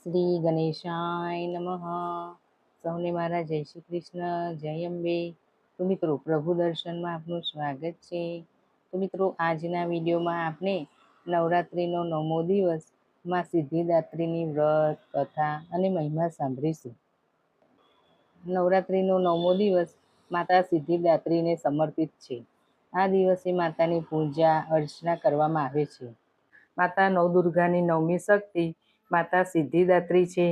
શ્રી ગણેશાય નમઃ. સૌને મારા જય શ્રી કૃષ્ણ, જય અંબે. તો મિત્રો, પ્રભુ દર્શનમાં આપનું સ્વાગત છે. તો મિત્રો, આજના વિડીયોમાં આપણે નવરાત્રિનો 9મો દિવસ માં સિદ્ધિદાત્રીની વ્રત કથા અને મહિમા સાંભળીશું. નવરાત્રિનો 9મો દિવસ માતા સિદ્ધિદાત્રીને સમર્પિત છે. આ દિવસે માતાની પૂજા અર્ચના કરવામાં આવે છે. માતા નવદુર્ગાની 9મી શક્તિ માતા સિદ્ધિદાત્રી છે.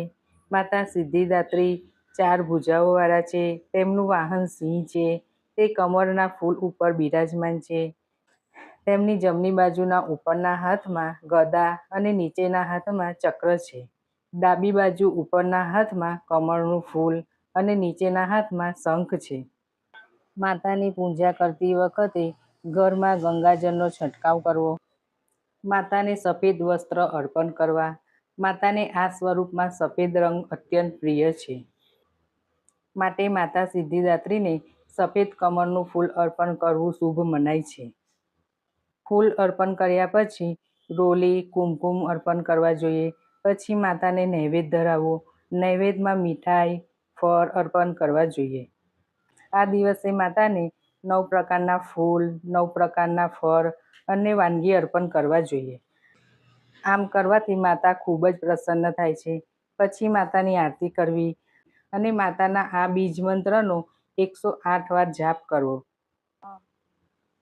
માતા સિદ્ધિદાત્રી 4 ભુજાઓવાળા છે. તેમનું વાહન સિંહ છે. તે કમળના ફૂલ ઉપર બિરાજમાન છે. તેમની જમણી બાજુના ઉપરના હાથમાં ગદા અને નીચેના હાથમાં ચક્ર છે. ડાબી બાજુ ઉપરના હાથમાં કમળનું ફૂલ અને નીચેના હાથમાં શંખ છે. માતાની પૂજા કરતી વખતે ઘરમાં ગંગાજળનો છંટકાવ કરવો, માતાને સફેદ વસ્ત્ર અર્પણ કરવા. માતાને આ સ્વરૂપમાં સફેદ રંગ અત્યંત પ્રિય છે. માટે માતા સિદ્ધિદાત્રીને સફેદ કમળનું ફૂલ અર્પણ કરવું શુભ મનાય છે. ફૂલ અર્પણ કર્યા પછી રોલી, કુમકુમ અર્પણ કરવા જોઈએ. પછી માતાને નૈવેદ્ય ધરાવવો. નૈવેદ્યમાં મીઠાઈ, ફળ અર્પણ કરવા જોઈએ. આ દિવસે માતાને 9 પ્રકારના ફૂલ, 9 પ્રકારના ફળ અને વાનગી અર્પણ કરવા જોઈએ. આમ કરવાથી માતા ખૂબ જ પ્રસન્ન થાય છે. પછી માતાની આરતી કરવી અને માતાના આ બીજ મંત્રનો 108 વાર જાપ કરવો.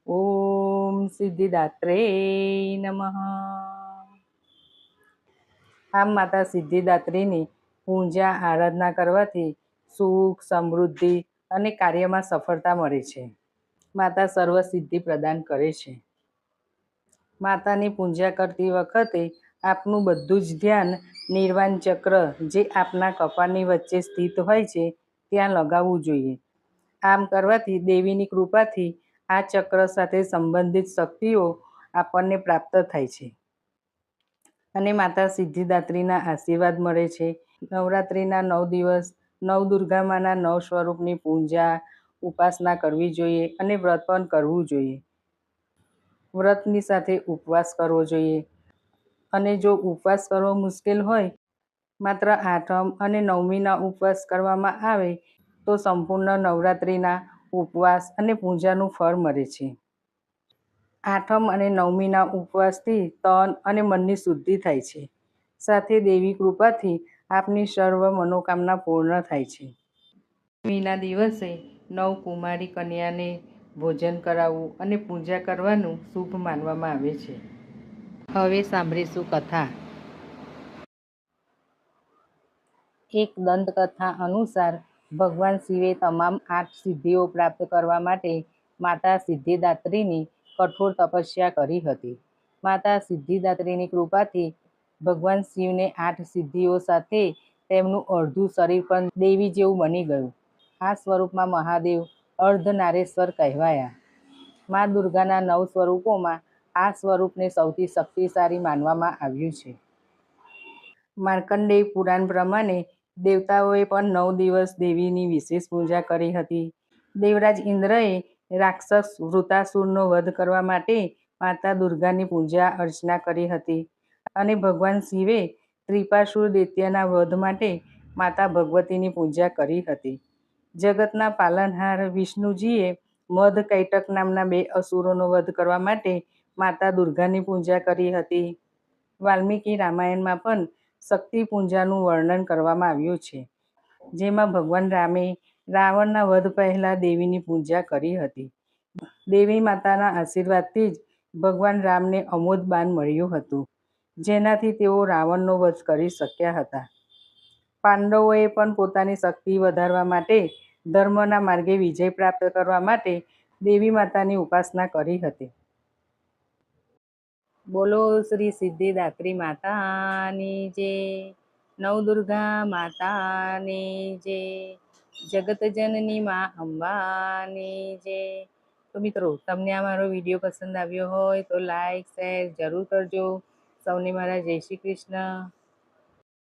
ઓમ સિદ્ધિદાત્રે નમઃ. આમ માતા સિદ્ધિદાત્રીની પૂજા આરાધના કરવાથી સુખ, સમૃદ્ધિ અને કાર્યમાં સફળતા મળે છે. માતા સર્વ સિદ્ધિ પ્રદાન કરે છે. માતાની પૂજા કરતી વખતે આપનું બધું જ ધ્યાન નિર્વાણ ચક્ર, જે આપના કપાળની વચ્ચે સ્થિત હોય છે, ત્યાં લગાવવું જોઈએ. આમ કરવાથી દેવીની કૃપાથી આ ચક્ર સાથે સંબંધિત શક્તિઓ આપણને પ્રાપ્ત થાય છે અને માતા સિદ્ધિદાત્રીના આશીર્વાદ મળે છે. નવરાત્રિના 9 દિવસ નવદુર્ગામાના 9 સ્વરૂપની પૂજા, ઉપાસના કરવી જોઈએ અને વ્રત પણ કરવું જોઈએ. વ્રતની સાથે ઉપવાસ કરવો જોઈએ અને જો ઉપવાસ કરવો મુશ્કેલ હોય, માત્ર 8મ અને 9મીના ઉપવાસ કરવામાં આવે તો સંપૂર્ણ નવરાત્રિના ઉપવાસ અને પૂજાનું ફળ મળે છે. 8મ અને 9મીના ઉપવાસથી તન અને મનની શુદ્ધિ થાય છે. સાથે દેવી કૃપાથી આપની સર્વ મનોકામના પૂર્ણ થાય છે. 9મીના દિવસે 9 કુમારી કન્યાને ભોજન કરાવવું અને પૂજા કરવાનું શુભ માનવામાં આવે છે. હવે સાંભળીશું કથા. એક દંતકથા અનુસાર ભગવાન શિવે તમામ 8 સિદ્ધિઓ પ્રાપ્ત કરવા માટે માતા સિદ્ધિદાત્રીની કઠોર તપસ્યા કરી હતી. માતા સિદ્ધિદાત્રીની કૃપાથી ભગવાન શિવને 8 સિદ્ધિઓ સાથે તેમનું અડધું શરીર પણ દેવી જેવું બની ગયું. આ સ્વરૂપમાં મહાદેવ અર્ધનારેશ્વર કહેવાયા. મા દુર્ગાના 9 સ્વરૂપોમાં આ સ્વરૂપને સૌથી શક્તિશાળી માનવામાં આવ્યું છે. માર્કંડેય પુરાણ પ્રમાણે દેવતાઓએ પણ 9 દિવસ દેવીની વિશેષ પૂજા કરી હતી. દેવરાજ ઇન્દ્રએ રાક્ષસ વૃતાસુરનો વધ કરવા માટે માતા દુર્ગાની પૂજા અર્ચના કરી હતી અને ભગવાન શિવે ત્રિપાસુર દૈત્યના વધ માટે માતા ભગવતીની પૂજા કરી હતી. જગતના પાલનહાર વિષ્ણુજીએ મધકૈટક નામના 2 અસુરોનો વધ કરવા માટે માતા દુર્ગાની પૂજા કરી હતી. વાલ્મીકી રામાયણમાં પણ શક્તિ પૂજાનું વર્ણન કરવામાં આવ્યું છે, જેમાં ભગવાન રામે રાવણના વધ પહેલા દેવીની પૂજા કરી હતી. દેવી માતાના આશીર્વાદથી જ ભગવાન રામને અમોઘ બાણ મળ્યું હતું, જેનાથી તેઓ રાવણનો વધ કરી શક્યા હતા. પાંડવોએ પણ પોતાની શક્તિ વધારવા માટે ધર્મના માર્ગે વિજય પ્રાપ્ત કરવા માટે દેવી માતાની ઉપાસના કરી હતી. બોલો શ્રી સિદ્ધિદાત્રી માતાની જય. નવદુર્ગા માતાની જય. જગતજનની મા અંબાની જય. તો મિત્રો, તમને આ મારો વિડીયો પસંદ આવ્યો હોય તો લાઈક, શેર જરૂર કરજો. સૌને મારા જય શ્રી કૃષ્ણ.